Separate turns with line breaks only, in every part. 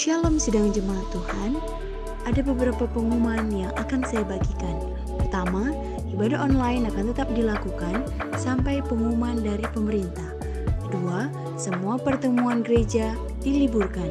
Shalom sidang jemaat Tuhan, ada beberapa pengumuman yang akan saya bagikan. Pertama, ibadah online akan tetap dilakukan sampai pengumuman dari pemerintah. Kedua, semua pertemuan gereja diliburkan.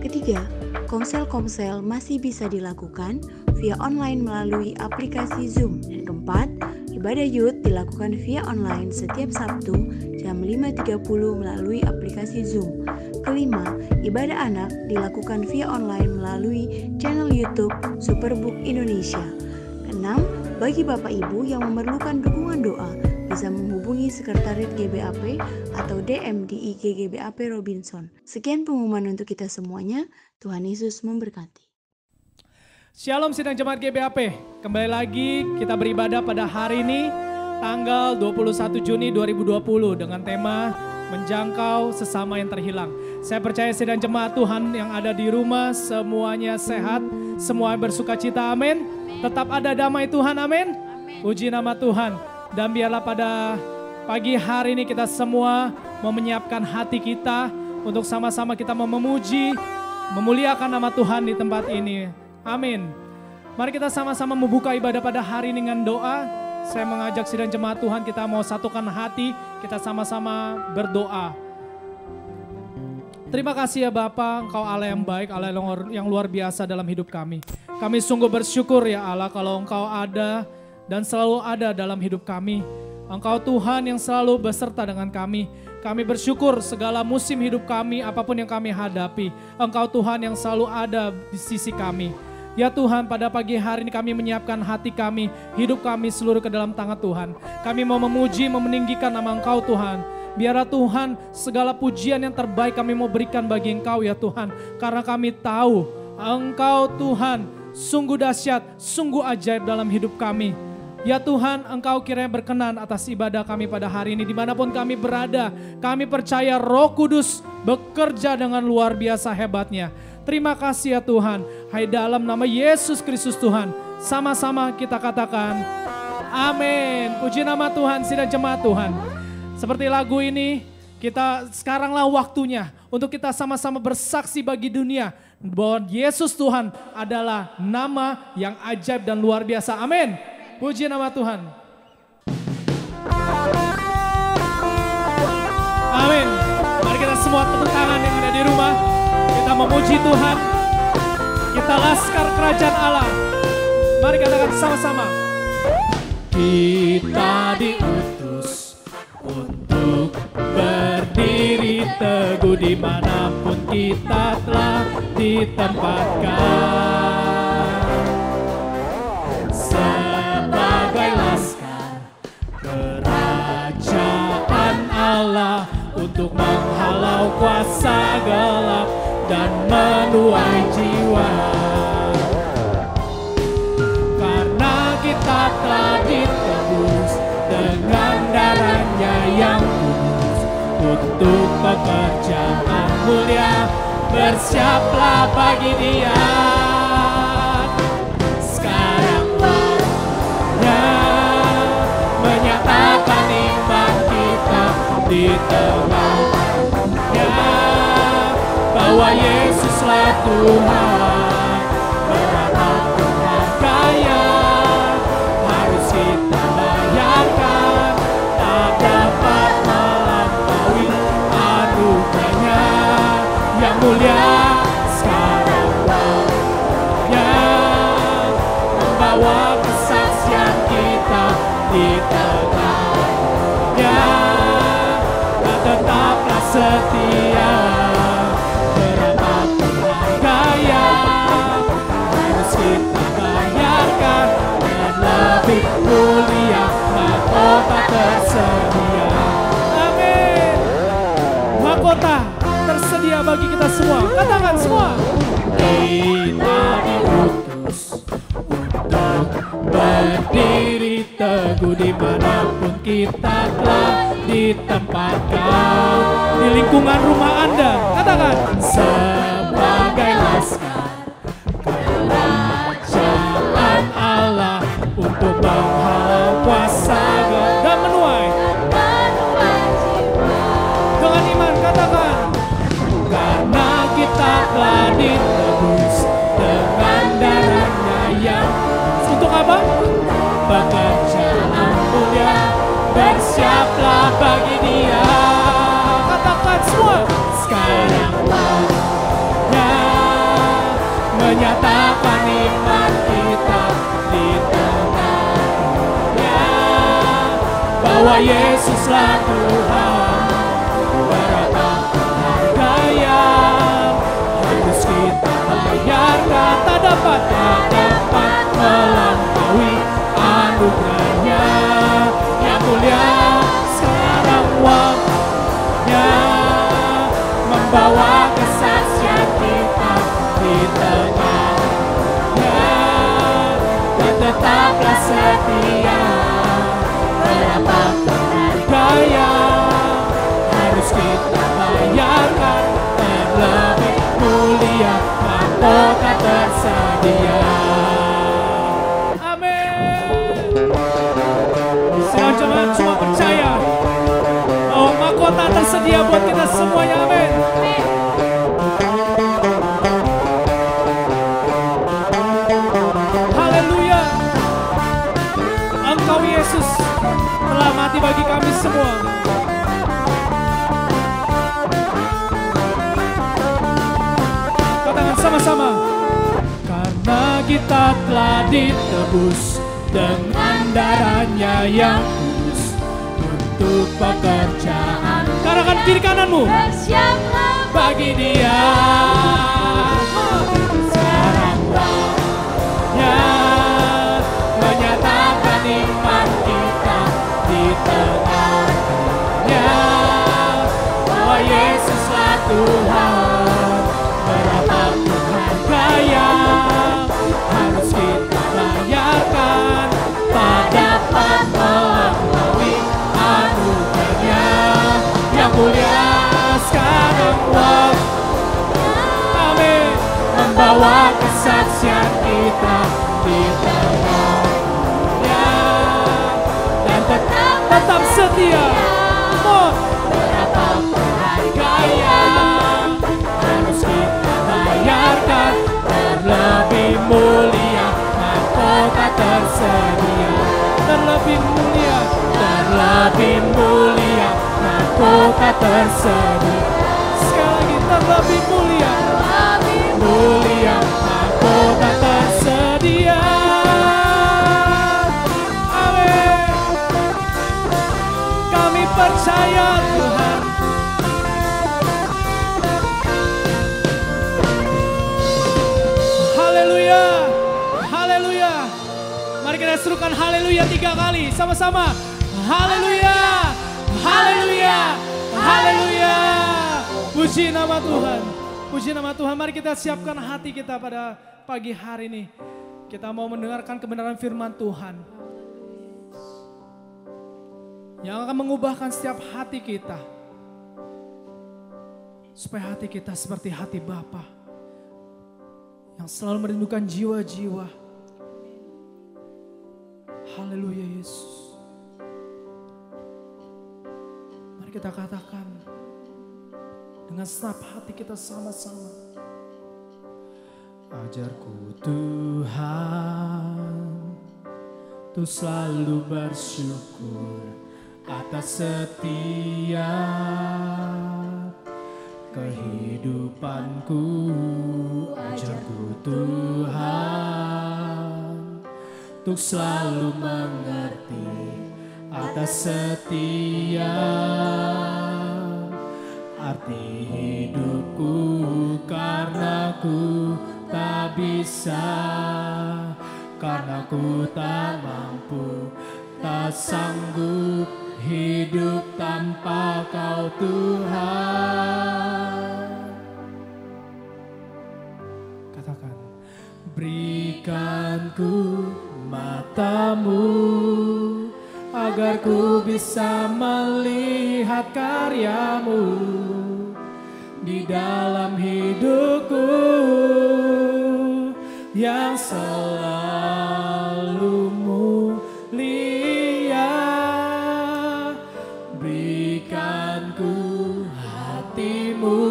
Ketiga, komsel-komsel masih bisa dilakukan via online melalui aplikasi Zoom. Dan keempat, ibadah youth dilakukan via online setiap Sabtu jam 5.30 melalui aplikasi Zoom. Kelima, ibadah anak dilakukan via online melalui channel YouTube Superbook Indonesia. Keenam, bagi Bapak Ibu yang memerlukan dukungan doa, bisa menghubungi Sekretariat GBAP atau DM di IG GBAP Robinson. Sekian pengumuman untuk kita semuanya. Tuhan Yesus memberkati.
Shalom sidang jemaat GBAP. Kembali lagi kita beribadah pada hari ini tanggal 21 Juni 2020 dengan tema menjangkau sesama yang terhilang. Saya percaya sidang jemaat Tuhan yang ada di rumah semuanya sehat, semua bersuka cita, amin. Tetap ada damai Tuhan, amin. Puji nama Tuhan. Dan biarlah pada pagi hari ini kita semua mau menyiapkan hati kita untuk sama-sama kita memuji, memuliakan nama Tuhan di tempat ini. Amin. Mari kita sama-sama membuka ibadah pada hari ini dengan doa. Saya mengajak sidang jemaat Tuhan kita mau satukan hati, kita sama-sama berdoa. Terima kasih ya Bapa, Engkau Allah yang baik, Allah yang luar biasa dalam hidup kami. Kami sungguh bersyukur ya Allah kalau Engkau ada dan selalu ada dalam hidup kami. Engkau Tuhan yang selalu beserta dengan kami. Kami bersyukur segala musim hidup kami, apapun yang kami hadapi. Engkau Tuhan yang selalu ada di sisi kami. Ya Tuhan, pada pagi hari ini kami menyiapkan hati kami, hidup kami seluruh ke dalam tangan Tuhan. Kami mau memuji, meninggikan nama Engkau Tuhan. Biarlah Tuhan segala pujian yang terbaik kami mau berikan bagi Engkau ya Tuhan. Karena kami tahu Engkau Tuhan sungguh dahsyat, sungguh ajaib dalam hidup kami. Ya Tuhan, Engkau kiranya berkenan atas ibadah kami pada hari ini. Dimanapun kami berada, kami percaya Roh Kudus bekerja dengan luar biasa hebatnya. Terima kasih ya Tuhan. Hai dalam nama Yesus Kristus Tuhan, sama-sama kita katakan amin. Puji nama Tuhan, sidang jemaat Tuhan. Seperti lagu ini, kita sekaranglah waktunya untuk kita sama-sama bersaksi bagi dunia bahwa Yesus Tuhan adalah nama yang ajaib dan luar biasa. Amin. Puji nama Tuhan. Amin. Mari kita semua tepuk tangan yang ada di rumah. Kita memuji Tuhan. Kita laskar kerajaan Allah. Mari katakan sama-sama. Kita diutus untuk berdiri teguh dimanapun kita telah ditempatkan. Sebagai laskar kerajaan Allah untuk menghalau kuasa gelap dan menuai jiwa. Karena kita telah ditebus dengan darahnya yang kudus untuk pekerjaan mulia, bersiaplah bagi Dia. Sekarang waktunya menyatakan iman kita di tengah-tengahnya, bahwa Yesuslah Tuhan, berapapun harganya harus kita bayarkan, tak dapat melampaui anugerahnya yang mulia. Sekarang waktunya membawa kesaksian kita di tengahnya, dan tetaplah setia. Mulia mahkota tersedia. Amin. Mahkota tersedia bagi kita semua. Katakan semua. Kita diutus untuk berdiri teguh dimanapun kita telah ditempatkan. Di lingkungan rumah Anda. Katakan. Sebagai laskar kerajaan Allah untuk menghalau kuasa dan menuai jiwa. Dengan iman katakan, karena kita telah ditebus dengan darahnya yang untuk apa? Pekerjaan mulia, bersiaplah bagi Dia. Katakan semua. Sekarang waktunya menyatakan iman kita di tengah dunia, bahwa Yesuslah Tuhan. Berapa harga yang harus kita bayarkan, tak dapat melampaui anugerahnya yang mulia. Sekarang waktunya membawa kesaksian kita di tengahnya, dan tetaplah setia. Berapa harga yang harus kita bayarkan, terlebih mulia mahkota tersedia. Jangan cuma percaya bahwa mahkota tersedia buat kita semuanya. Amin. Haleluya. Engkau Yesus telah mati bagi kami semua. Katakan sama-sama. Karena kita telah ditebus dengan darahnya yang kudus untuk pekerjaan. Katakan kiri kananmu. Bersiaplah bagi Dia. Sekarang waktunya menyatakan iman kita di tengahnya, bahwa Yesuslah Tuhan. Berapapun harga yang harus kita bayarkan, tak dapat melampaui anugerahnya yang mulia. Sekarang waktunya, amin, membawa kesaksian kita di tengahnya, dan tetap setia. Berapapun harga yang harus kita bayarkan, terlebih mulia mahkota tersedia. Terlebih mulia mahkota tersedia. Sekali lagi, terlebih mulia mahkota tersedia. Amin. Kami percaya Tuhan. Haleluya, haleluya. Mari kita serukan haleluya 3 kali sama-sama. Haleluya, haleluya, haleluya. Puji nama Tuhan, puji nama Tuhan. Mari kita siapkan hati kita pada pagi hari ini. Kita mau mendengarkan kebenaran firman Tuhan yang akan mengubahkan setiap hati kita, supaya hati kita seperti hati Bapa yang selalu merindukan jiwa-jiwa. Haleluya Yesus. Mari kita katakan dengan senap hati kita sama-sama. Ajarku Tuhan untuk selalu bersyukur atas setiap kehidupanku. Ajarku Tuhan untuk selalu mengerti atas setiap arti hidupku, karena ku tak bisa, karena ku tak mampu, tak sanggup hidup tanpa Kau Tuhan. Katakan, berikan ku matamu agar ku bisa melihat karyamu di dalam hidupku yang selalu mulia. Berikan ku hatimu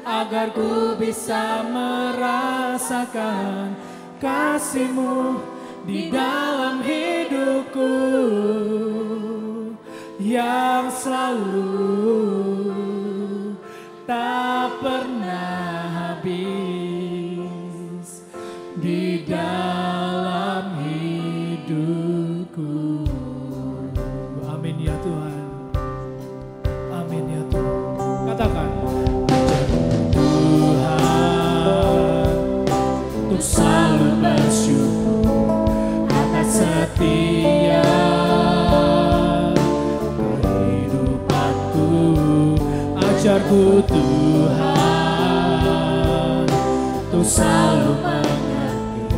agar ku bisa merasakan kasih-Mu di dalam hidupku yang selalu tak pernah habis di dalam hidupku. Amin ya Tuhan. Amin ya Tuhan. Katakan, Tuhan, untuk selalu bersyukur atas setia kehidupanku. Ajarku Tuhan, untuk selalu mengerti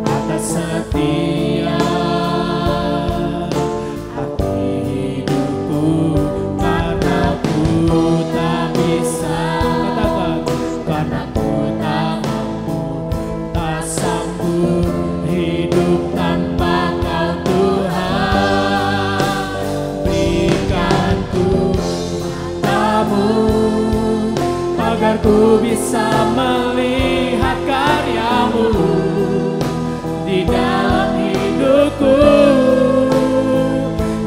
atas setia hati hidupku, karena ku tak bisa, katakan, karena ku tak mampu, tak sanggup hidup tanpa Kau Tuhan. Berikan ku matamu agar ku bisa melihat karya-Mu di dalam hidupku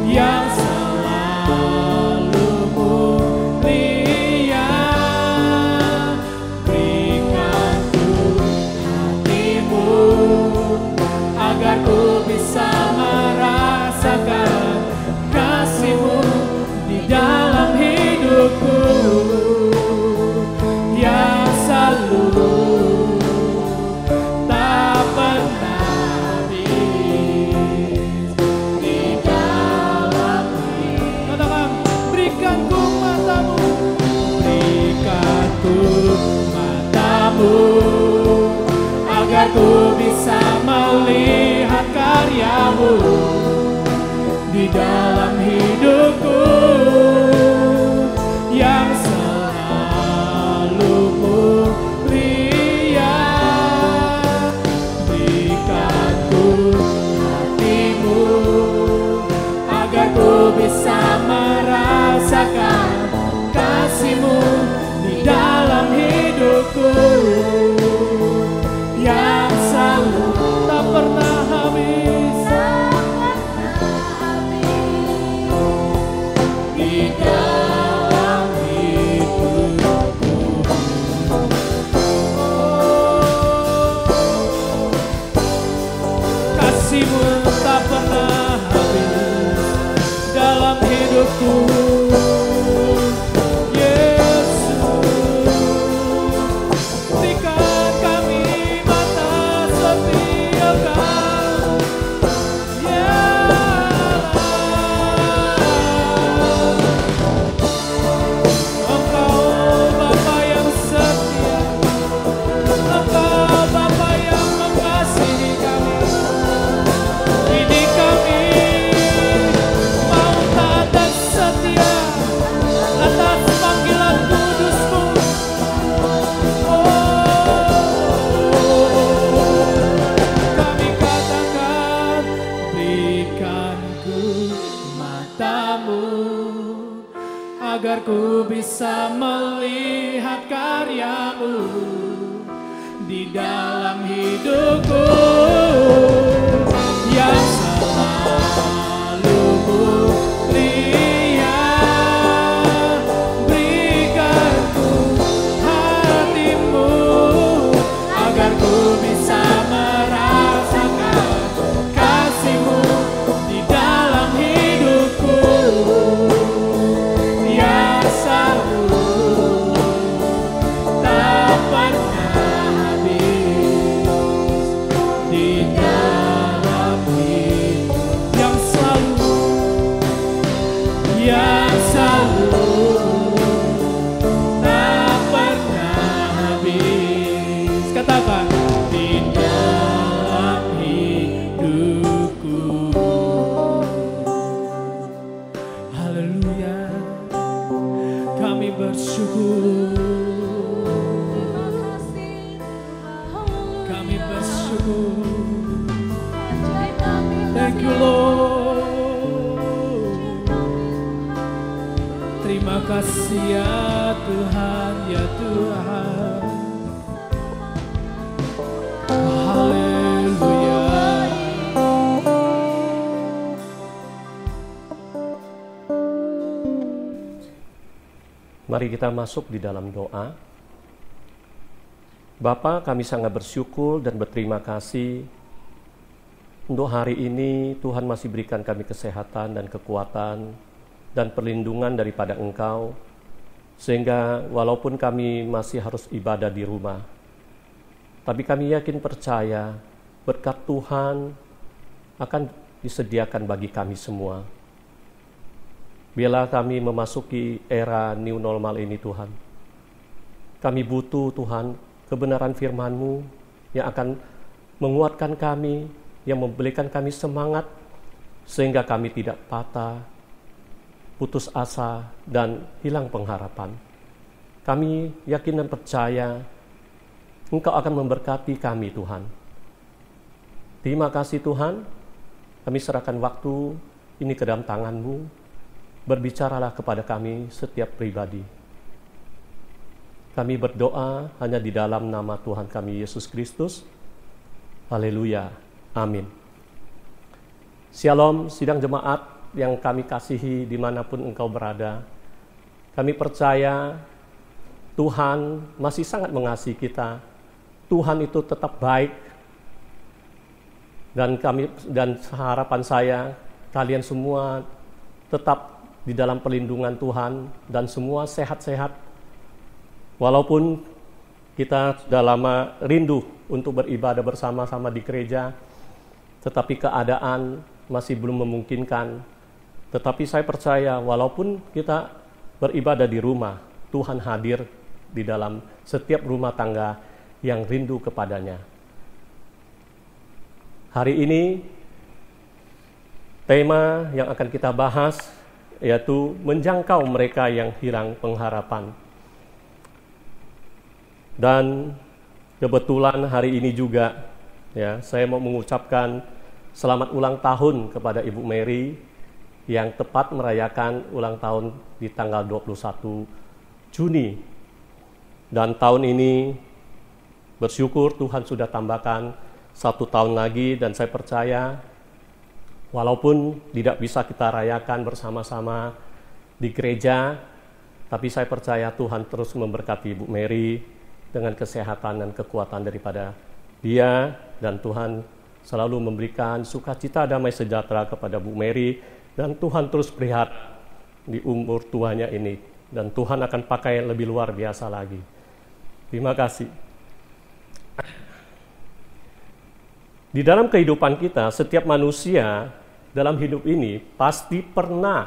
yang selalu mulia. Berikan ku hati-Mu agar ku bisa merasakan kasih-Mu di dalam hidupku yang selalu tak pernah habis di dalam hidupku. Katakan, berikan ku matamu, berikan ku matamu agar ku bisa melihat karya-Mu di dalam hidupku yang selalu mulia. Berikan ku hati-Mu agar ku bisa merasakan kasih-Mu di dalam hidupku yang selalu tak pernah habis di dalam hidupku. Kasih-Mu tak pernah habis dalam hidupku. Agar ku bisa melihat karya-Mu di dalam hidupku yang selalu mulia. Berikan ku hati-Mu agar ku bisa merasakan kasih-Mu di dalam hidupku yang selalu tak pernah habis di dalam hidup yang selalu tak pernah habis. Katakan, di dalam hidupku. Haleluya, kami bersyukur. Kami bersyukur. Thank you Lord. Terima kasih ya Tuhan, ya Tuhan.
Mari kita masuk di dalam doa. Bapa, kami sangat bersyukur dan berterima kasih untuk hari ini. Tuhan masih berikan kami kesehatan dan kekuatan dan perlindungan daripada Engkau, sehingga walaupun kami masih harus ibadah di rumah, tapi kami yakin percaya berkat Tuhan akan disediakan bagi kami semua. Biarlah kami memasuki era new normal ini, Tuhan. Kami butuh, Tuhan, kebenaran firman-Mu yang akan menguatkan kami, yang memberikan kami semangat, sehingga kami tidak patah, putus asa, dan hilang pengharapan. Kami yakin dan percaya Engkau akan memberkati kami, Tuhan. Terima kasih, Tuhan. Kami serahkan waktu ini ke dalam tangan-Mu. Berbicaralah kepada kami setiap pribadi. Kami berdoa hanya di dalam nama Tuhan kami Yesus Kristus. Haleluya. Amin. Shalom sidang jemaat yang kami kasihi dimanapun engkau berada. Kami percaya Tuhan masih sangat mengasihi kita. Tuhan itu tetap baik. Dan harapan saya kalian semua tetap di dalam perlindungan Tuhan dan semua sehat-sehat. Walaupun kita sudah lama rindu untuk beribadah bersama-sama di gereja, tetapi keadaan masih belum memungkinkan. Tetapi saya percaya walaupun kita beribadah di rumah, Tuhan hadir di dalam setiap rumah tangga yang rindu kepadanya. Hari ini tema yang akan kita bahas yaitu menjangkau mereka yang hilang pengharapan. Dan kebetulan hari ini juga saya mau mengucapkan selamat ulang tahun kepada Ibu Mary yang tepat merayakan ulang tahun di tanggal 21 Juni. Dan tahun ini bersyukur Tuhan sudah tambahkan 1 tahun lagi, dan saya percaya walaupun tidak bisa kita rayakan bersama-sama di gereja, tapi saya percaya Tuhan terus memberkati Ibu Mary dengan kesehatan dan kekuatan daripada Dia, dan Tuhan selalu memberikan sukacita damai sejahtera kepada Bu Mary, dan Tuhan terus prihatin di umur tuanya ini, dan Tuhan akan pakai lebih luar biasa lagi. Terima kasih. Di dalam kehidupan kita, setiap manusia dalam hidup ini pasti pernah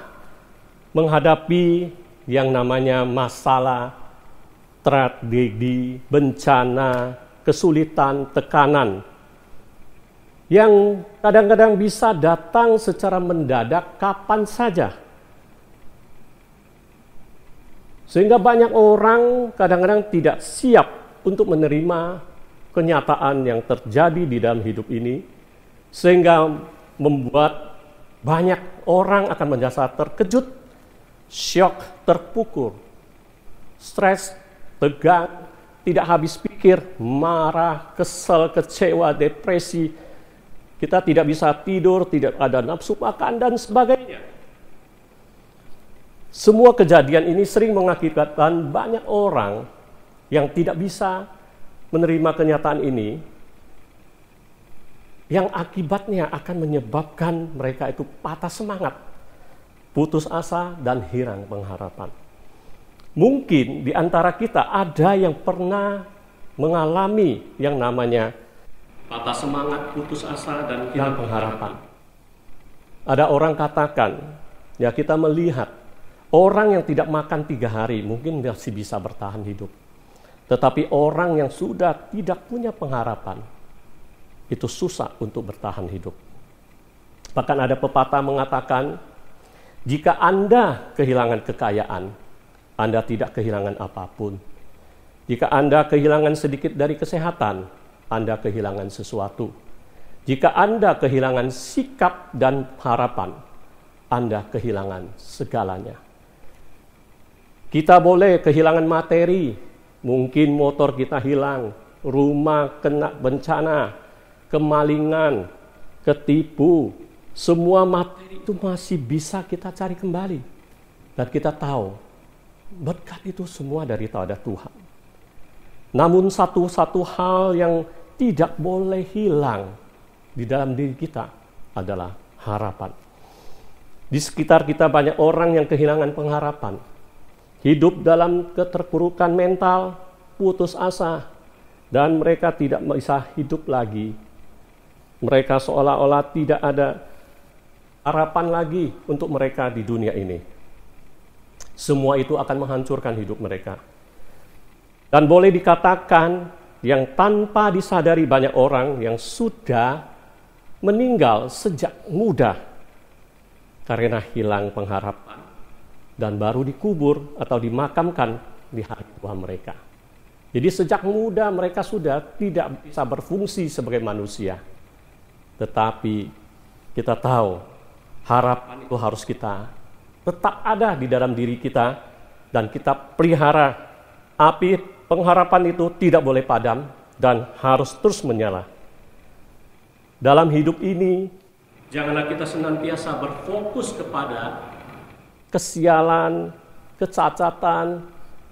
menghadapi yang namanya masalah, tragedi, bencana, kesulitan, tekanan yang kadang-kadang bisa datang secara mendadak kapan saja. Sehingga banyak orang kadang-kadang tidak siap untuk menerima kenyataan yang terjadi di dalam hidup ini, sehingga membuat banyak orang akan merasa terkejut, syok, terpukul, stres, tegang, tidak habis pikir, marah, kesal, kecewa, depresi. Kita tidak bisa tidur, tidak ada nafsu makan, dan sebagainya. Semua kejadian ini sering mengakibatkan banyak orang yang tidak bisa menerima kenyataan ini, yang akibatnya akan menyebabkan mereka itu patah semangat, putus asa, dan hilang pengharapan. Mungkin di antara kita ada yang pernah mengalami yang namanya patah semangat, putus asa, dan hilang pengharapan. Ada orang katakan, ya kita melihat orang yang tidak makan 3 hari mungkin masih bisa bertahan hidup. Tetapi orang yang sudah tidak punya pengharapan, itu susah untuk bertahan hidup. Bahkan ada pepatah mengatakan, jika Anda kehilangan kekayaan, Anda tidak kehilangan apapun. Jika Anda kehilangan sedikit dari kesehatan, Anda kehilangan sesuatu. Jika Anda kehilangan sikap dan harapan, Anda kehilangan segalanya. Kita boleh kehilangan materi, mungkin motor kita hilang, rumah kena bencana, kemalingan, ketipu, semua materi itu masih bisa kita cari kembali. Dan kita tahu berkat itu semua daripada Tuhan. Namun satu hal yang tidak boleh hilang di dalam diri kita adalah harapan. Di sekitar kita banyak orang yang kehilangan pengharapan. Hidup dalam keterpurukan mental, putus asa, dan mereka tidak bisa hidup lagi. Mereka seolah-olah tidak ada harapan lagi untuk mereka di dunia ini. Semua itu akan menghancurkan hidup mereka. Dan boleh dikatakan yang tanpa disadari banyak orang yang sudah meninggal sejak muda karena hilang pengharapan dan baru dikubur atau dimakamkan di hari tua mereka. Jadi sejak muda mereka sudah tidak bisa berfungsi sebagai manusia. Tetapi kita tahu harapan itu harus kita tetap ada di dalam diri kita dan kita pelihara. Api pengharapan itu tidak boleh padam dan harus terus menyala. Dalam hidup ini, janganlah kita senantiasa berfokus kepada kesialan, kecacatan,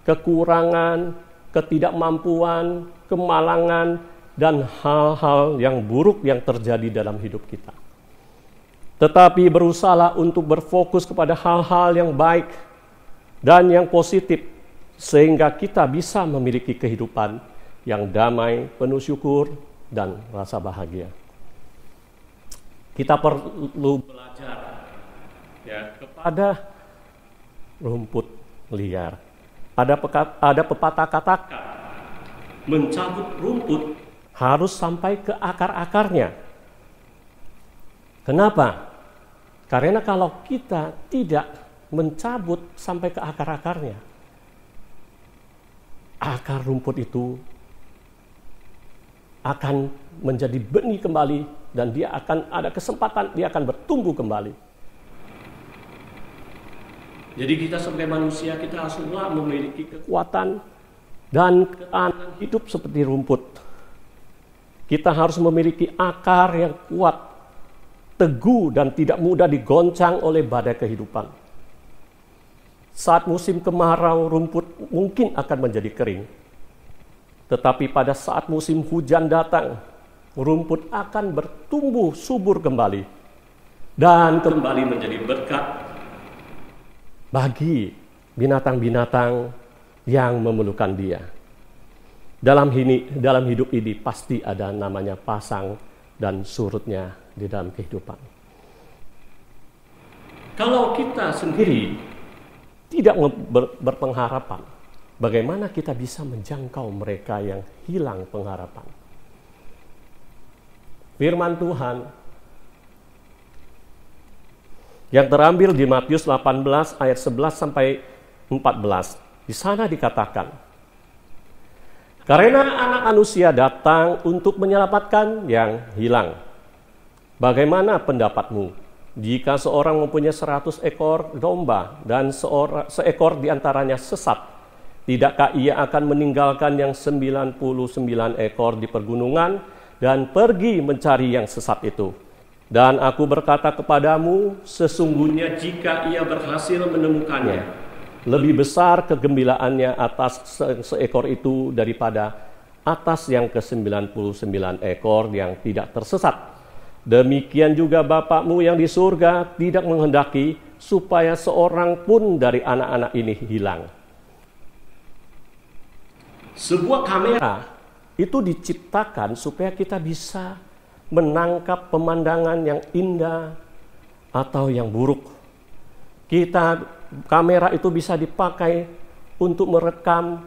kekurangan, ketidakmampuan, kemalangan, dan hal-hal yang buruk yang terjadi dalam hidup kita. Tetapi berusahalah untuk berfokus kepada hal-hal yang baik dan yang positif, sehingga kita bisa memiliki kehidupan yang damai, penuh syukur, dan rasa bahagia. Kita perlu belajar kepada rumput liar. Ada pepatah katakan, mencabut rumput harus sampai ke akar-akarnya. Kenapa? Karena kalau kita tidak mencabut sampai ke akar-akarnya, akar rumput itu akan menjadi benih kembali dan dia akan ada kesempatan, dia akan bertumbuh kembali. Jadi kita sebagai manusia, kita haruslah memiliki kekuatan dan ketahanan hidup seperti rumput. Kita harus memiliki akar yang kuat, teguh dan tidak mudah digoncang oleh badai kehidupan. Saat musim kemarau, rumput mungkin akan menjadi kering. Tetapi pada saat musim hujan datang, rumput akan bertumbuh subur kembali dan kembali menjadi berkat bagi binatang-binatang yang memerlukan dia. Dalam hidup ini pasti ada namanya pasang dan surutnya di dalam kehidupan. Kalau kita sendiri tidak berpengharapan, bagaimana kita bisa menjangkau mereka yang hilang pengharapan? Firman Tuhan yang terambil di Matius 18 ayat 11 sampai 14. Di sana dikatakan, karena anak manusia datang untuk menyelamatkan yang hilang. Bagaimana pendapatmu? Jika seorang mempunyai 100 ekor domba dan seekor diantaranya sesat, tidakkah ia akan meninggalkan yang 99 ekor di pergunungan dan pergi mencari yang sesat itu? Dan aku berkata kepadamu, sesungguhnya jika ia berhasil menemukannya, lebih besar kegembiraannya atas seekor itu daripada atas yang ke-99 ekor yang tidak tersesat. Demikian juga Bapakmu yang di surga tidak menghendaki supaya seorang pun dari anak-anak ini hilang. Sebuah kamera itu diciptakan supaya kita bisa menangkap pemandangan yang indah atau yang buruk. Kamera itu bisa dipakai untuk merekam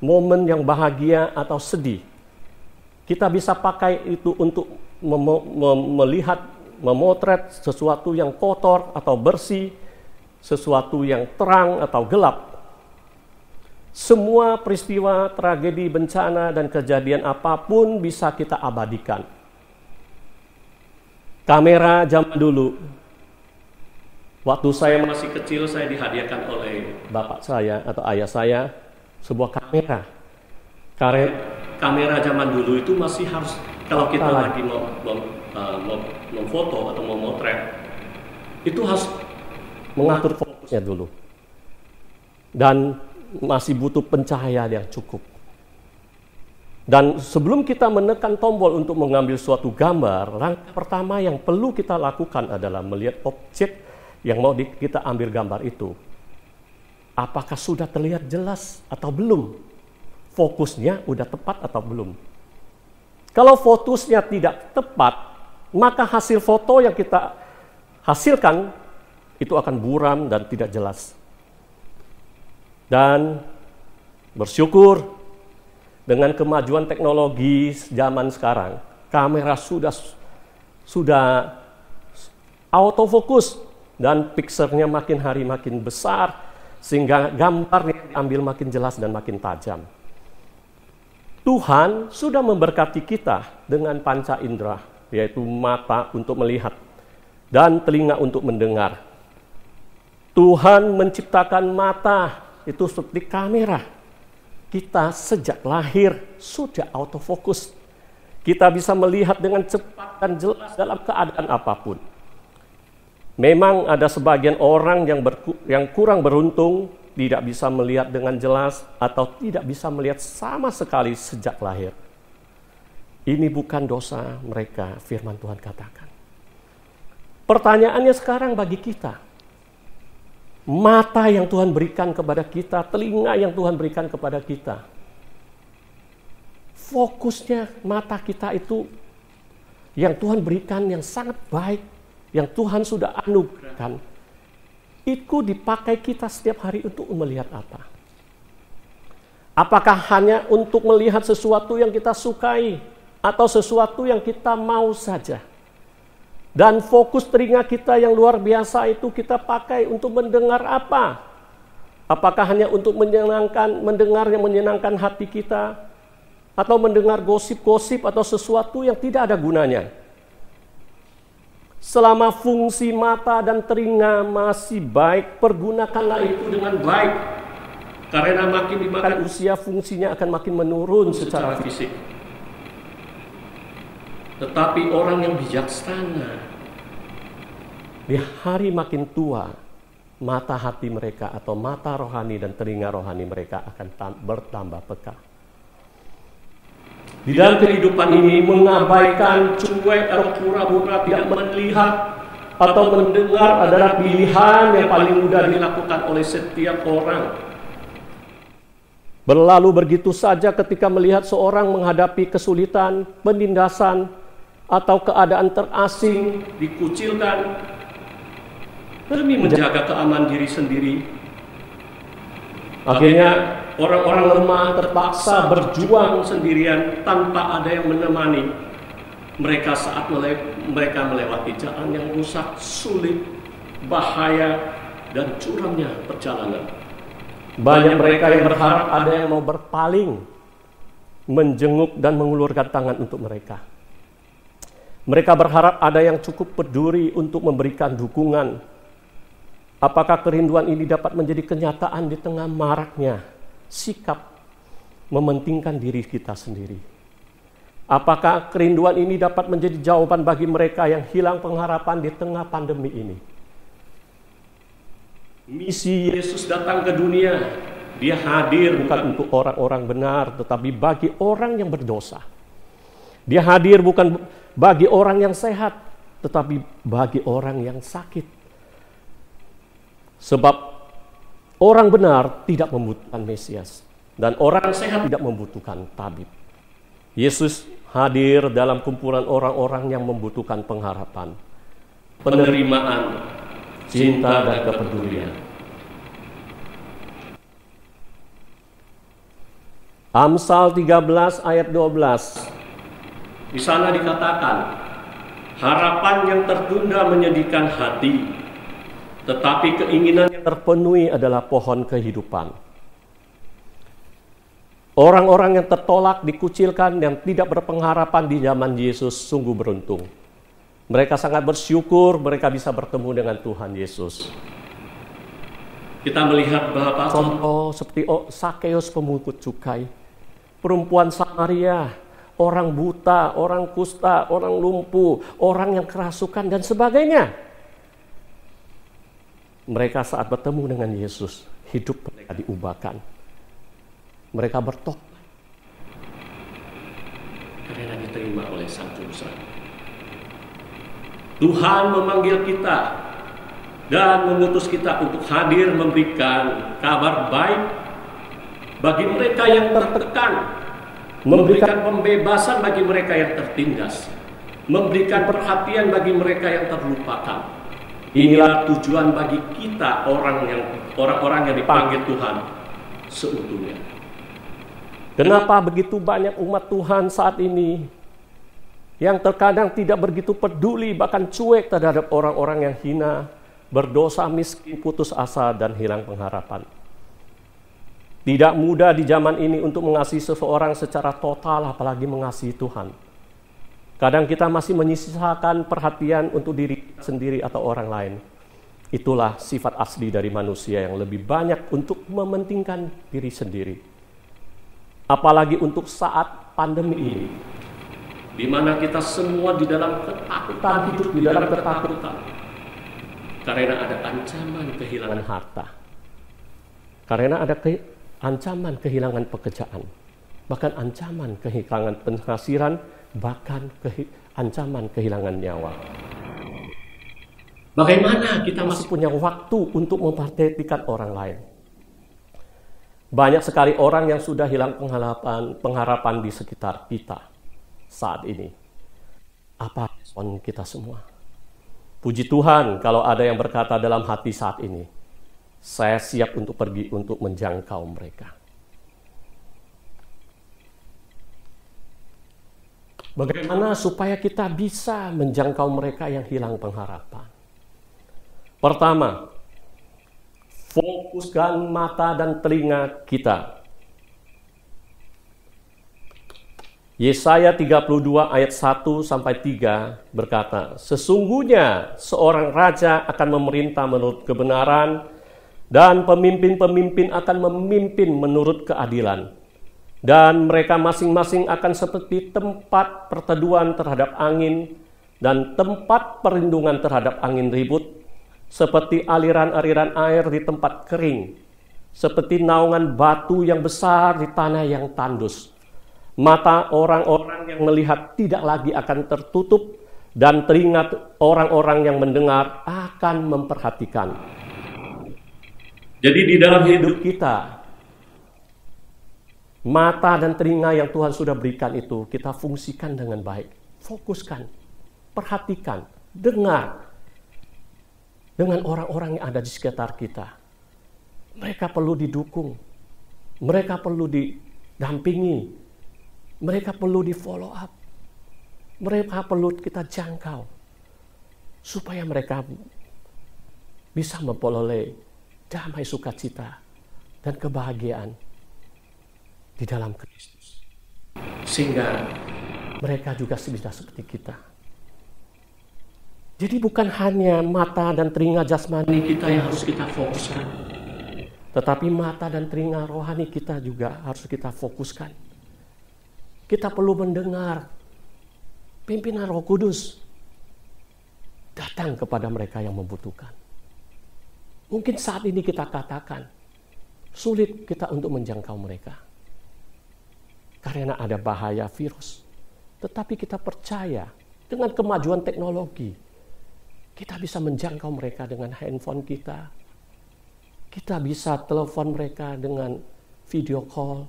momen yang bahagia atau sedih. Kita bisa pakai itu untuk melihat, memotret sesuatu yang kotor atau bersih, sesuatu yang terang atau gelap. Semua peristiwa, tragedi, bencana, dan kejadian apapun bisa kita abadikan. Kamera zaman dulu, waktu saya masih kecil, saya dihadiahkan oleh bapak saya atau ayah saya sebuah kamera. Kamera zaman dulu itu masih harus, kalau kita lagi memfoto atau memotret, itu harus mengatur fokusnya dulu. dan masih butuh pencahayaan yang cukup. Dan sebelum kita menekan tombol untuk mengambil suatu gambar, langkah pertama yang perlu kita lakukan adalah melihat objek yang mau kita ambil gambar itu. Apakah sudah terlihat jelas atau belum? Fokusnya udah tepat atau belum? Kalau fokusnya tidak tepat, maka hasil foto yang kita hasilkan itu akan buram dan tidak jelas. Dan bersyukur dengan kemajuan teknologi zaman sekarang, kamera sudah autofokus dan pixelnya makin hari makin besar sehingga gambarnya diambil makin jelas dan makin tajam. Tuhan sudah memberkati kita dengan panca indera, yaitu mata untuk melihat dan telinga untuk mendengar. Tuhan menciptakan mata itu seperti kamera. Kita sejak lahir sudah autofokus. Kita bisa melihat dengan cepat dan jelas dalam keadaan apapun. Memang ada sebagian orang yang kurang beruntung, tidak bisa melihat dengan jelas atau tidak bisa melihat sama sekali sejak lahir. Ini bukan dosa mereka, firman Tuhan katakan. Pertanyaannya sekarang bagi kita, mata yang Tuhan berikan kepada kita, telinga yang Tuhan berikan kepada kita, fokusnya mata kita itu yang Tuhan berikan yang sangat baik, yang Tuhan sudah anugerahkan, itu dipakai kita setiap hari untuk melihat apa? Apakah hanya untuk melihat sesuatu yang kita sukai atau sesuatu yang kita mau saja? Dan fokus telinga kita yang luar biasa itu kita pakai untuk mendengar apa? Apakah hanya untuk mendengar yang menyenangkan hati kita? Atau mendengar gosip-gosip atau sesuatu yang tidak ada gunanya? Selama fungsi mata dan telinga masih baik, pergunakanlah itu dengan baik. Karena makin dimakan usia, fungsinya akan makin menurun secara fisik. Tetapi orang yang bijaksana, di hari makin tua, mata hati mereka atau mata rohani dan telinga rohani mereka akan bertambah peka. Di dalam kehidupan ini mengabaikan, cuek atau pura-pura tidak melihat atau mendengar adalah pilihan yang paling mudah dilakukan oleh setiap orang. Berlalu begitu saja ketika melihat seorang menghadapi kesulitan, penindasan, atau keadaan terasing, dikucilkan, demi menjaga keamanan diri sendiri. Akhirnya orang-orang lemah terpaksa berjuang sendirian tanpa ada yang menemani mereka saat mereka melewati jalan yang rusak, sulit, bahaya, dan curamnya perjalanan. Banyak mereka yang berharap ada yang mau berpaling, menjenguk dan mengulurkan tangan untuk mereka. Mereka berharap ada yang cukup peduli untuk memberikan dukungan. Apakah kerinduan ini dapat menjadi kenyataan di tengah maraknya sikap mementingkan diri kita sendiri? Apakah kerinduan ini dapat menjadi jawaban bagi mereka yang hilang pengharapan di tengah pandemi ini? Misi Yesus datang ke dunia, Dia hadir bukan untuk orang-orang benar, tetapi bagi orang yang berdosa. Dia hadir bukan bagi orang yang sehat, tetapi bagi orang yang sakit. Sebab orang benar tidak membutuhkan Mesias, dan orang sehat tidak membutuhkan tabib. Yesus hadir dalam kumpulan orang-orang yang membutuhkan pengharapan, penerimaan, cinta, dan kepedulian. Amsal 13 ayat 12. Di sana dikatakan, harapan yang tertunda menyedihkan hati, tetapi keinginan yang terpenuhi adalah pohon kehidupan. Orang-orang yang tertolak, dikucilkan, yang tidak berpengharapan di zaman Yesus sungguh beruntung. Mereka sangat bersyukur mereka bisa bertemu dengan Tuhan Yesus. Kita melihat beberapa contoh seperti Sakeus pemungut cukai, perempuan Samaria, orang buta, orang kusta, orang lumpuh, orang yang kerasukan dan sebagainya. Mereka saat bertemu dengan Yesus hidup mereka diubahkan. Mereka bertobat karena diterima oleh Sang Juru Selamat. Tuhan memanggil kita dan mengutus kita untuk hadir memberikan kabar baik bagi mereka yang tertekan, memberikan pembebasan bagi mereka yang tertindas, memberikan perhatian bagi mereka yang terlupakan. Inilah tujuan bagi kita orang-orang yang dipanggil Tuhan seutuhnya. Kenapa begitu banyak umat Tuhan saat ini yang terkadang tidak begitu peduli, bahkan cuek terhadap orang-orang yang hina, berdosa, miskin, putus asa, dan hilang pengharapan? Tidak mudah di zaman ini untuk mengasihi seseorang secara total, apalagi mengasihi Tuhan. Kadang kita masih menyisakan perhatian untuk diri sendiri atau orang lain. Itulah sifat asli dari manusia yang lebih banyak untuk mementingkan diri sendiri. Apalagi untuk saat pandemi ini, di mana kita semua di dalam ketakutan, hidup di dalam ketakutan. Karena ada ancaman kehilangan harta. Karena ada ancaman kehilangan pekerjaan. Bahkan ancaman kehilangan penghasilan, bahkan ancaman kehilangan nyawa. Bagaimana kita masih punya waktu untuk memperhatikan orang lain? Banyak sekali orang yang sudah hilang pengharapan di sekitar kita saat ini. Apa respon kita semua? Puji Tuhan kalau ada yang berkata dalam hati saat ini, saya siap untuk pergi untuk menjangkau mereka. Bagaimana supaya kita bisa menjangkau mereka yang hilang pengharapan? Pertama, fokuskan mata dan telinga kita. Yesaya 32 ayat 1-3 berkata, sesungguhnya seorang raja akan memerintah menurut kebenaran dan pemimpin-pemimpin akan memimpin menurut keadilan. Dan mereka masing-masing akan seperti tempat perteduhan terhadap angin dan tempat perlindungan terhadap angin ribut, seperti aliran-aliran air di tempat kering, seperti naungan batu yang besar di tanah yang tandus. Mata orang-orang yang melihat tidak lagi akan tertutup, dan telinga orang-orang yang mendengar akan memperhatikan. Jadi di dalam hidup kita, mata dan telinga yang Tuhan sudah berikan itu kita fungsikan dengan baik. Fokuskan, perhatikan, dengar dengan orang-orang yang ada di sekitar kita. Mereka perlu didukung, mereka perlu didampingi, mereka perlu di follow up, mereka perlu kita jangkau supaya mereka bisa memperoleh damai sukacita dan kebahagiaan di dalam Kristus, sehingga mereka juga bisa seperti kita. Jadi bukan hanya mata dan telinga jasmani kita yang harus kita fokuskan, tetapi mata dan telinga rohani kita juga harus kita fokuskan. Kita perlu mendengar pimpinan Roh Kudus datang kepada mereka yang membutuhkan. Mungkin saat ini kita katakan sulit kita untuk menjangkau mereka karena ada bahaya virus. Tetapi kita percaya dengan kemajuan teknologi, kita bisa menjangkau mereka dengan handphone kita. Kita bisa telepon mereka dengan video call.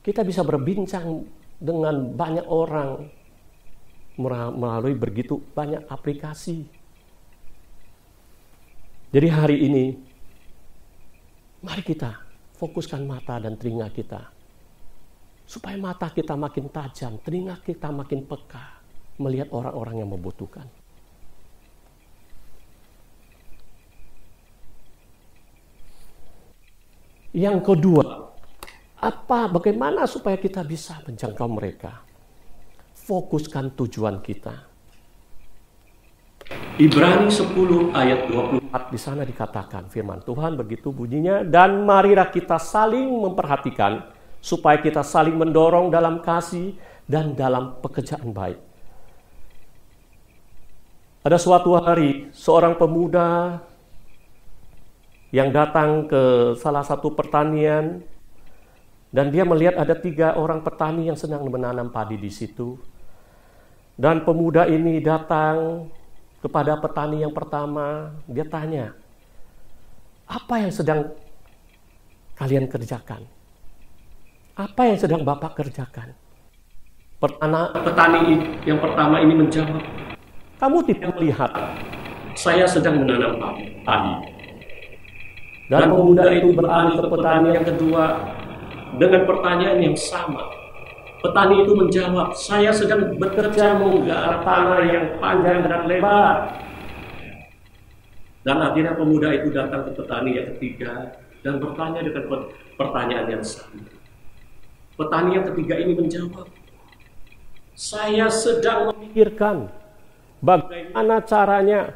Kita bisa berbincang dengan banyak orang melalui begitu banyak aplikasi. Jadi hari ini, mari kita fokuskan mata dan telinga kita. Supaya mata kita makin tajam, telinga kita makin peka melihat orang-orang yang membutuhkan. Yang kedua, bagaimana supaya kita bisa menjangkau mereka? Fokuskan tujuan kita. Ibrani 10 ayat 24 di sana dikatakan firman Tuhan begitu bunyinya, dan marilah kita saling memperhatikan supaya kita saling mendorong dalam kasih dan dalam pekerjaan baik. Ada suatu hari seorang pemuda yang datang ke salah satu pertanian dan dia melihat ada 3 orang petani yang sedang menanam padi di situ. Dan pemuda ini datang kepada petani yang pertama, dia tanya, "Apa yang sedang kalian kerjakan? Apa yang sedang Bapak kerjakan?" Petani yang pertama ini menjawab, "Kamu tidak melihat, saya sedang menanam padi." Dan pemuda itu beralih ke petani yang kedua dengan pertanyaan yang sama. Petani itu menjawab, "Saya sedang bekerja menggarap tanah yang panjang dan lebar." Dan akhirnya pemuda itu datang ke petani yang ketiga dan bertanya dengan pertanyaan yang sama. Petani yang ketiga ini menjawab, "Saya sedang memikirkan bagaimana caranya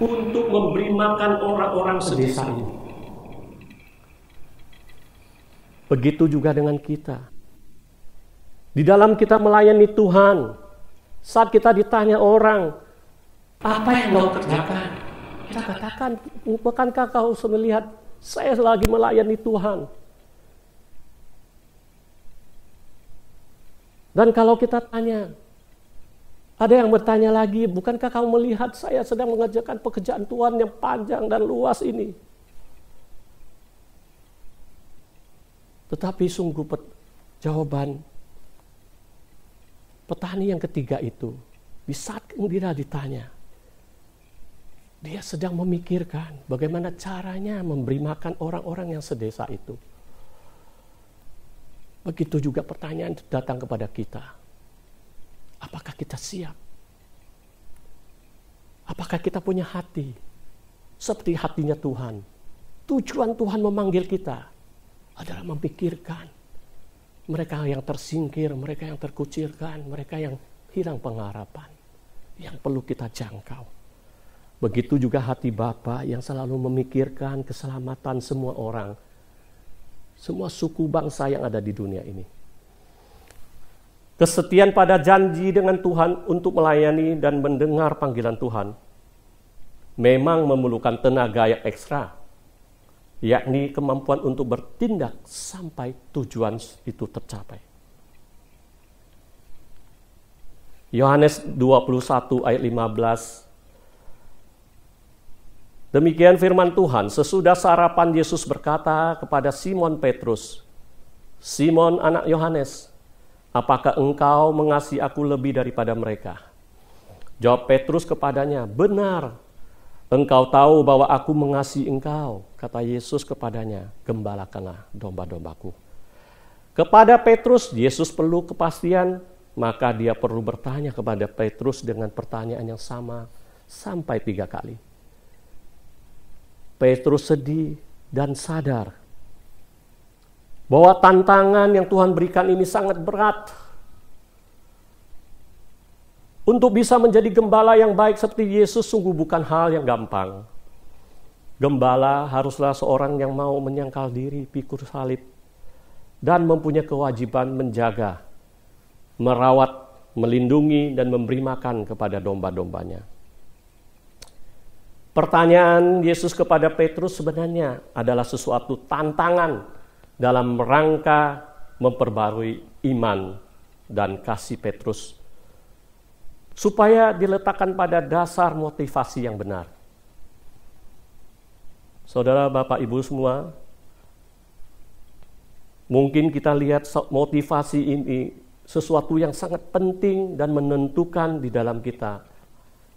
untuk memberi makan orang-orang sedesa ini." Begitu juga dengan kita. Di dalam kita melayani Tuhan, saat kita ditanya orang, "Apa yang kau kerjakan?" Kita katakan, "Bukankah kau melihat saya lagi melayani Tuhan?" Dan kalau kita tanya, ada yang bertanya lagi, "Bukankah kamu melihat saya sedang mengerjakan pekerjaan Tuhan yang panjang dan luas ini?" Tetapi sungguh jawaban petani yang ketiga itu, di saat dia ditanya, dia sedang memikirkan bagaimana caranya memberi makan orang-orang yang sedesa itu. Begitu juga pertanyaan datang kepada kita. Apakah kita siap? Apakah kita punya hati seperti hatinya Tuhan? Tujuan Tuhan memanggil kita adalah memikirkan mereka yang tersingkir, mereka yang terkucilkan, mereka yang hilang pengharapan, yang perlu kita jangkau. Begitu juga hati Bapa yang selalu memikirkan keselamatan semua orang, semua suku bangsa yang ada di dunia ini. Kesetiaan pada janji dengan Tuhan untuk melayani dan mendengar panggilan Tuhan memang memerlukan tenaga yang ekstra, yakni kemampuan untuk bertindak sampai tujuan itu tercapai. Yohanes 21 ayat 15. Demikian firman Tuhan, sesudah sarapan Yesus berkata kepada Simon Petrus, "Simon anak Yohanes, apakah engkau mengasihi aku lebih daripada mereka?" Jawab Petrus kepadanya, "Benar, engkau tahu bahwa aku mengasihi engkau." Kata Yesus kepadanya, "Gembalakanlah domba-dombaku." Kepada Petrus, Yesus perlu kepastian, maka dia perlu bertanya kepada Petrus dengan pertanyaan yang sama sampai 3 kali. Petrus sedih dan sadar bahwa tantangan yang Tuhan berikan ini sangat berat. Untuk bisa menjadi gembala yang baik seperti Yesus sungguh bukan hal yang gampang. Gembala haruslah seorang yang mau menyangkal diri, pikul salib, dan mempunyai kewajiban menjaga, merawat, melindungi, dan memberi makan kepada domba-dombanya. Pertanyaan Yesus kepada Petrus sebenarnya adalah sesuatu tantangan dalam rangka memperbarui iman dan kasih Petrus, supaya diletakkan pada dasar motivasi yang benar. Saudara, Bapak, Ibu semua, mungkin kita lihat motivasi ini sesuatu yang sangat penting dan menentukan di dalam kita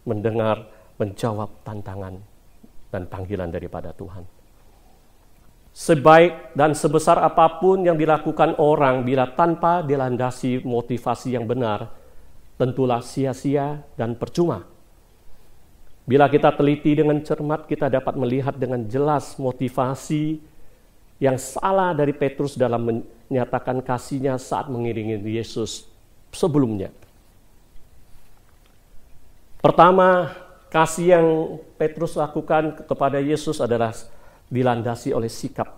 mendengar, menjawab tantangan dan panggilan daripada Tuhan. Sebaik dan sebesar apapun yang dilakukan orang, bila tanpa dilandasi motivasi yang benar, tentulah sia-sia dan percuma. Bila kita teliti dengan cermat, kita dapat melihat dengan jelas motivasi yang salah dari Petrus dalam menyatakan kasihnya saat mengiringi Yesus sebelumnya. Pertama, kasih yang Petrus lakukan kepada Yesus adalah dilandasi oleh sikap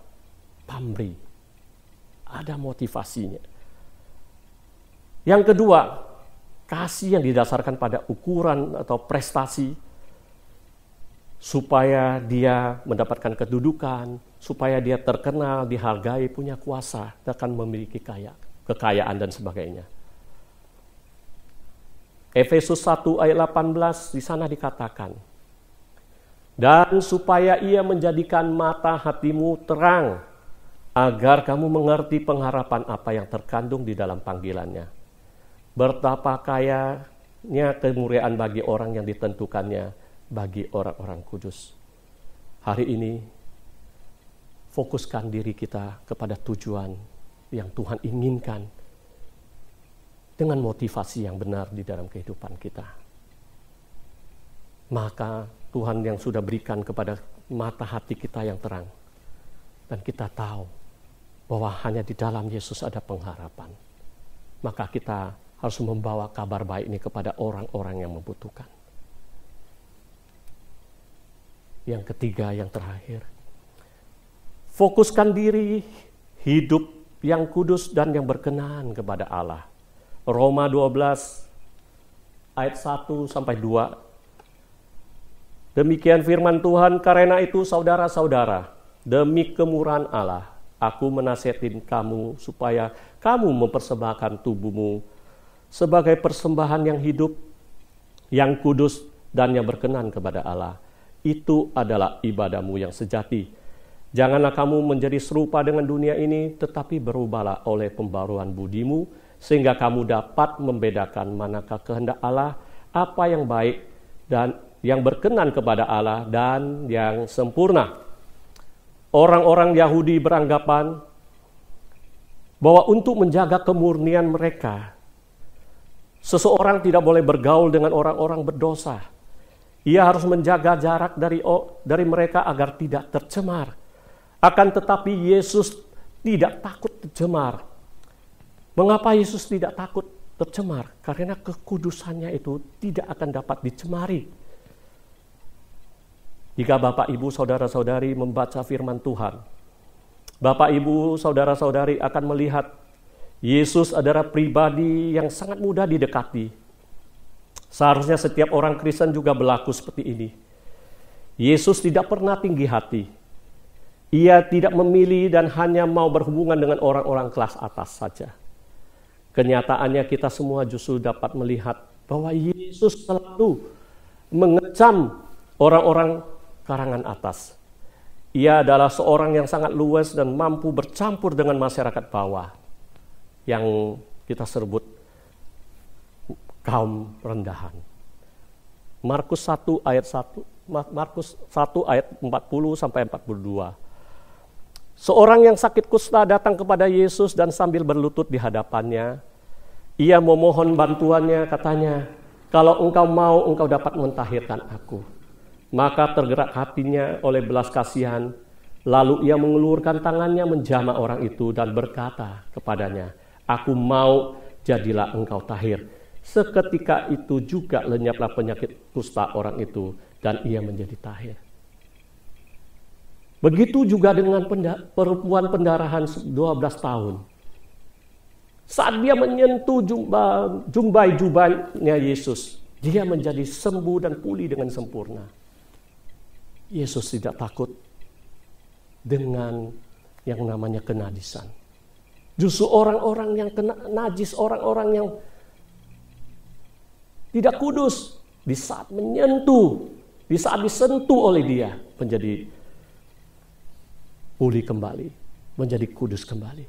pamrih. Ada motivasinya. Yang kedua, kasih yang didasarkan pada ukuran atau prestasi supaya dia mendapatkan kedudukan, supaya dia terkenal, dihargai, punya kuasa, akan memiliki kekayaan dan sebagainya. Efesus 1 ayat 18 di sana dikatakan, dan supaya ia menjadikan mata hatimu terang, agar kamu mengerti pengharapan apa yang terkandung di dalam panggilannya. Betapa kayanya kemuliaan bagi orang yang ditentukannya bagi orang-orang kudus. Hari ini, fokuskan diri kita kepada tujuan yang Tuhan inginkan dengan motivasi yang benar di dalam kehidupan kita. Maka Tuhan yang sudah berikan kepada mata hati kita yang terang, dan kita tahu bahwa hanya di dalam Yesus ada pengharapan, maka kita harus membawa kabar baik ini kepada orang-orang yang membutuhkan. Yang ketiga, yang terakhir, fokuskan diri hidup yang kudus dan yang berkenan kepada Allah. Roma 12 ayat 1-2. Demikian firman Tuhan, karena itu saudara-saudara, demi kemurahan Allah, aku menasihatin kamu supaya kamu mempersembahkan tubuhmu sebagai persembahan yang hidup, yang kudus dan yang berkenan kepada Allah. Itu adalah ibadahmu yang sejati. Janganlah kamu menjadi serupa dengan dunia ini, tetapi berubahlah oleh pembaruan budimu, sehingga kamu dapat membedakan manakah kehendak Allah, apa yang baik dan yang berkenan kepada Allah dan yang sempurna. Orang-orang Yahudi beranggapan bahwa untuk menjaga kemurnian mereka, seseorang tidak boleh bergaul dengan orang-orang berdosa. Ia harus menjaga jarak dari mereka agar tidak tercemar. Akan tetapi Yesus tidak takut tercemar. Mengapa Yesus tidak takut tercemar? Karena kekudusannya itu tidak akan dapat dicemari. Jika Bapak, Ibu, Saudara-saudari membaca firman Tuhan, Bapak, Ibu, Saudara-saudari akan melihat Yesus adalah pribadi yang sangat mudah didekati. Seharusnya setiap orang Kristen juga berlaku seperti ini. Yesus tidak pernah tinggi hati. Ia tidak memilih dan hanya mau berhubungan dengan orang-orang kelas atas saja. Kenyataannya kita semua justru dapat melihat bahwa Yesus selalu mengecam orang-orang karangan atas. Ia adalah seorang yang sangat luas dan mampu bercampur dengan masyarakat bawah yang kita sebut kaum rendahan. Markus 1 ayat 40 sampai 42. Seorang yang sakit kusta datang kepada Yesus dan sambil berlutut di hadapannya, ia memohon bantuannya, katanya, "Kalau engkau mau, engkau dapat mentahirkan aku." Maka tergerak hatinya oleh belas kasihan, lalu ia mengulurkan tangannya menjamah orang itu dan berkata kepadanya, "Aku mau, jadilah engkau tahir." Seketika itu juga lenyaplah penyakit kusta orang itu dan ia menjadi tahir. Begitu juga dengan perempuan pendarahan 12 tahun. Saat dia menyentuh jubahnya Yesus, dia menjadi sembuh dan pulih dengan sempurna. Yesus tidak takut dengan yang namanya kenajisan. Justru orang-orang yang kena najis, orang-orang yang tidak kudus, di saat disentuh oleh dia, menjadi pulih kembali, menjadi kudus kembali.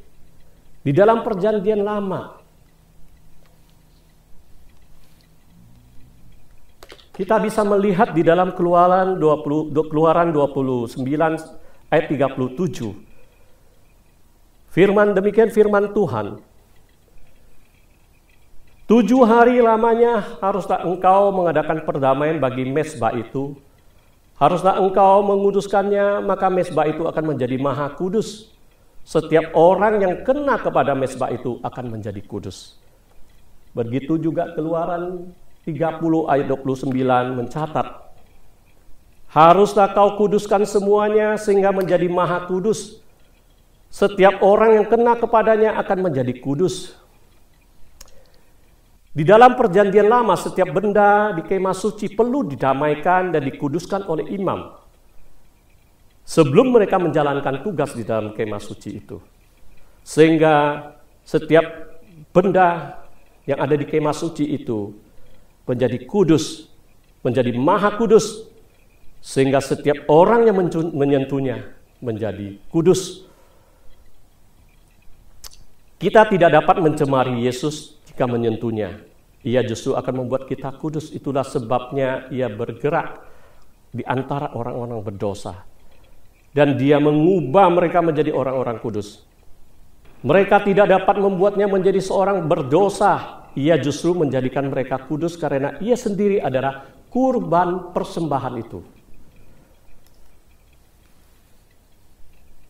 Di dalam perjanjian lama, kita bisa melihat di dalam Keluaran 29 ayat 37. Demikian firman Tuhan. 7 hari lamanya haruslah engkau mengadakan perdamaian bagi mezbah itu. Haruslah engkau menguduskannya, maka mezbah itu akan menjadi maha kudus. Setiap orang yang kena kepada mezbah itu akan menjadi kudus. Begitu juga Keluaran 30 ayat 29 mencatat, haruslah kau kuduskan semuanya sehingga menjadi maha kudus. Setiap orang yang kena kepadanya akan menjadi kudus. Di dalam perjanjian lama, setiap benda di kemah suci perlu didamaikan dan dikuduskan oleh imam sebelum mereka menjalankan tugas di dalam kemah suci itu. Sehingga setiap benda yang ada di kemah suci itu menjadi kudus, menjadi maha kudus, sehingga setiap orang yang menyentuhnya menjadi kudus. Kita tidak dapat mencemari Yesus jika menyentuhnya. Ia justru akan membuat kita kudus. Itulah sebabnya ia bergerak di antara orang-orang berdosa. Dan dia mengubah mereka menjadi orang-orang kudus. Mereka tidak dapat membuatnya menjadi seorang berdosa. Ia justru menjadikan mereka kudus karena ia sendiri adalah kurban persembahan itu.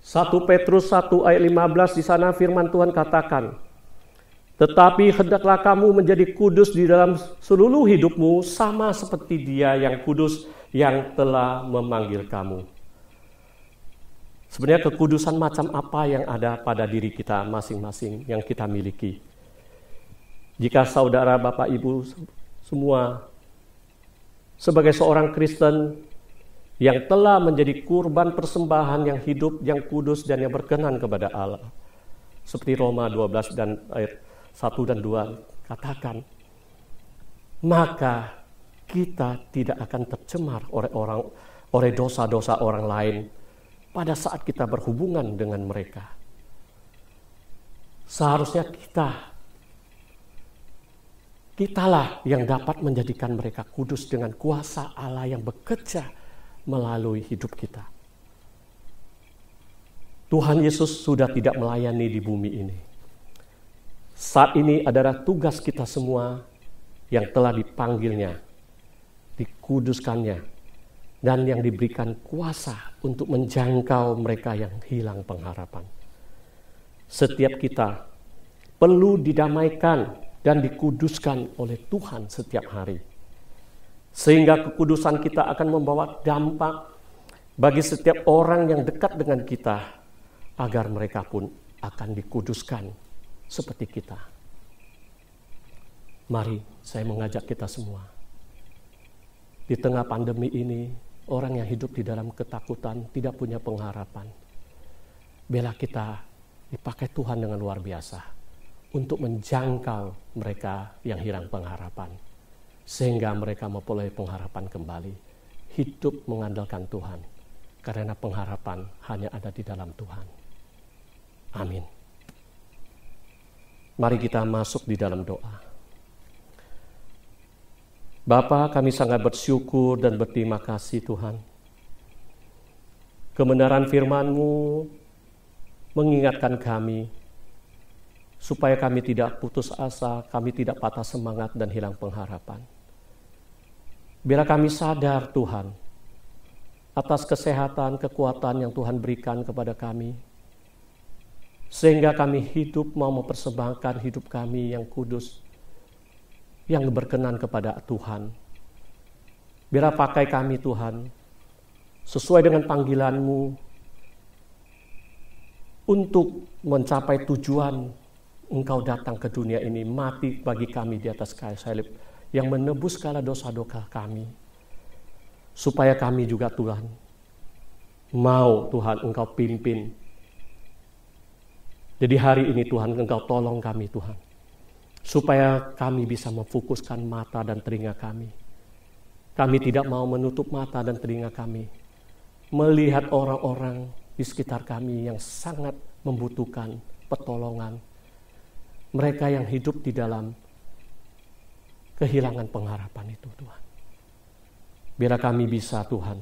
1 Petrus 1 ayat 15 di sana firman Tuhan katakan, tetapi hendaklah kamu menjadi kudus di dalam seluruh hidupmu sama seperti Dia yang kudus yang telah memanggil kamu. Sebenarnya kekudusan macam apa yang ada pada diri kita masing-masing yang kita miliki. Jika saudara, Bapak, Ibu semua sebagai seorang Kristen yang telah menjadi kurban persembahan yang hidup, yang kudus dan yang berkenan kepada Allah. Seperti Roma 12 dan ayat 1 dan 2 katakan, maka kita tidak akan tercemar oleh dosa-dosa orang lain pada saat kita berhubungan dengan mereka. Seharusnya kitalah yang dapat menjadikan mereka kudus dengan kuasa Allah yang bekerja melalui hidup kita. Tuhan Yesus sudah tidak melayani di bumi ini. Saat ini adalah tugas kita semua yang telah dipanggilnya, dikuduskannya, dan yang diberikan kuasa untuk menjangkau mereka yang hilang pengharapan. Setiap kita perlu didamaikan dan dikuduskan oleh Tuhan setiap hari. Sehingga kekudusan kita akan membawa dampak bagi setiap orang yang dekat dengan kita, agar mereka pun akan dikuduskan seperti kita. Mari saya mengajak kita semua. Di tengah pandemi ini, orang yang hidup di dalam ketakutan tidak punya pengharapan. Bela kita dipakai Tuhan dengan luar biasa untuk menjangkau mereka yang hilang pengharapan. Sehingga mereka memperoleh pengharapan kembali. Hidup mengandalkan Tuhan. Karena pengharapan hanya ada di dalam Tuhan. Amin. Mari kita masuk di dalam doa. Bapa, kami sangat bersyukur dan berterima kasih Tuhan. Kebenaran firman-Mu mengingatkan kami supaya kami tidak putus asa, kami tidak patah semangat dan hilang pengharapan. Biar kami sadar Tuhan atas kesehatan, kekuatan yang Tuhan berikan kepada kami, sehingga kami hidup mau mempersembahkan hidup kami yang kudus, yang berkenan kepada Tuhan. Biar pakai kami Tuhan, sesuai dengan panggilan-Mu, untuk mencapai tujuan Engkau datang ke dunia ini, mati bagi kami di atas kayu salib, yang menebus segala dosa-dosa kami. Supaya kami juga Tuhan, mau Tuhan Engkau pimpin. Jadi hari ini Tuhan, Engkau tolong kami Tuhan, supaya kami bisa memfokuskan mata dan telinga kami. Kami tidak mau menutup mata dan telinga kami, melihat orang-orang di sekitar kami yang sangat membutuhkan pertolongan. Mereka yang hidup di dalam kehilangan pengharapan itu Tuhan. Biar kami bisa Tuhan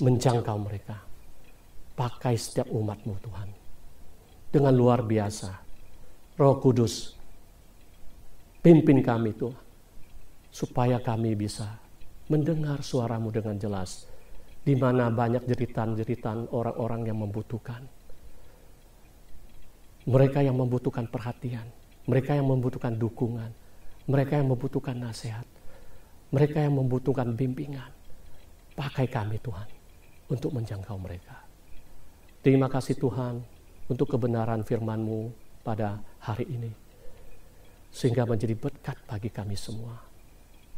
menjangkau mereka. Pakai setiap umat-Mu Tuhan. Dengan luar biasa. Roh Kudus, pimpin kami Tuhan. Supaya kami bisa mendengar suara-Mu dengan jelas. Di mana banyak jeritan-jeritan orang-orang yang membutuhkan. Mereka yang membutuhkan perhatian. Mereka yang membutuhkan dukungan. Mereka yang membutuhkan nasihat. Mereka yang membutuhkan bimbingan. Pakai kami Tuhan untuk menjangkau mereka. Terima kasih Tuhan untuk kebenaran firman-Mu pada hari ini. sehingga menjadi berkat bagi kami semua.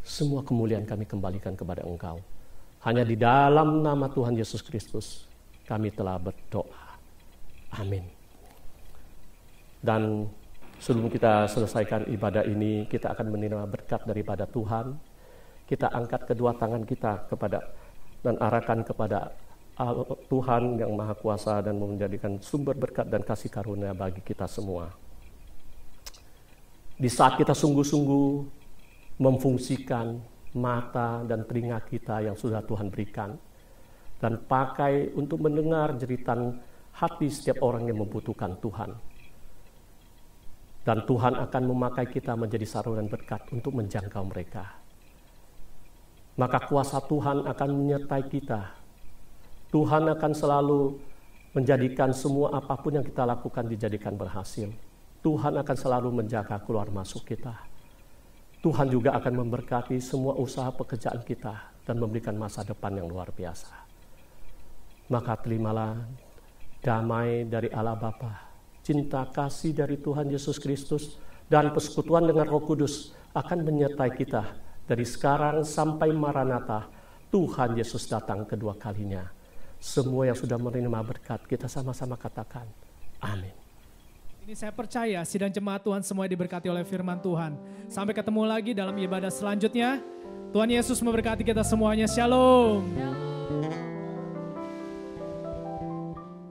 Semua kemuliaan kami kembalikan kepada Engkau. Hanya di dalam nama Tuhan Yesus Kristus kami telah berdoa. Amin. Dan sebelum kita selesaikan ibadah ini, kita akan menerima berkat daripada Tuhan. Kita angkat kedua tangan kita kepada dan arahkan kepada Tuhan yang Maha Kuasa dan menjadikan sumber berkat dan kasih karunia bagi kita semua. Di saat kita sungguh-sungguh memfungsikan mata dan telinga kita yang sudah Tuhan berikan, dan pakai untuk mendengar jeritan hati setiap orang yang membutuhkan Tuhan. Dan Tuhan akan memakai kita menjadi saluran berkat untuk menjangkau mereka. Maka kuasa Tuhan akan menyertai kita. Tuhan akan selalu menjadikan semua apapun yang kita lakukan dijadikan berhasil. Tuhan akan selalu menjaga keluar masuk kita. Tuhan juga akan memberkati semua usaha pekerjaan kita dan memberikan masa depan yang luar biasa. Maka terimalah damai dari Allah Bapa, cinta kasih dari Tuhan Yesus Kristus, dan persekutuan dengan Roh Kudus akan menyertai kita dari sekarang sampai Maranatha, Tuhan Yesus datang kedua kalinya. Semua yang sudah menerima berkat, kita sama-sama katakan, amin.
Ini saya percaya sidang jemaat Tuhan semua diberkati oleh firman Tuhan. Sampai ketemu lagi dalam ibadah selanjutnya. Tuhan Yesus memberkati kita semuanya. Shalom.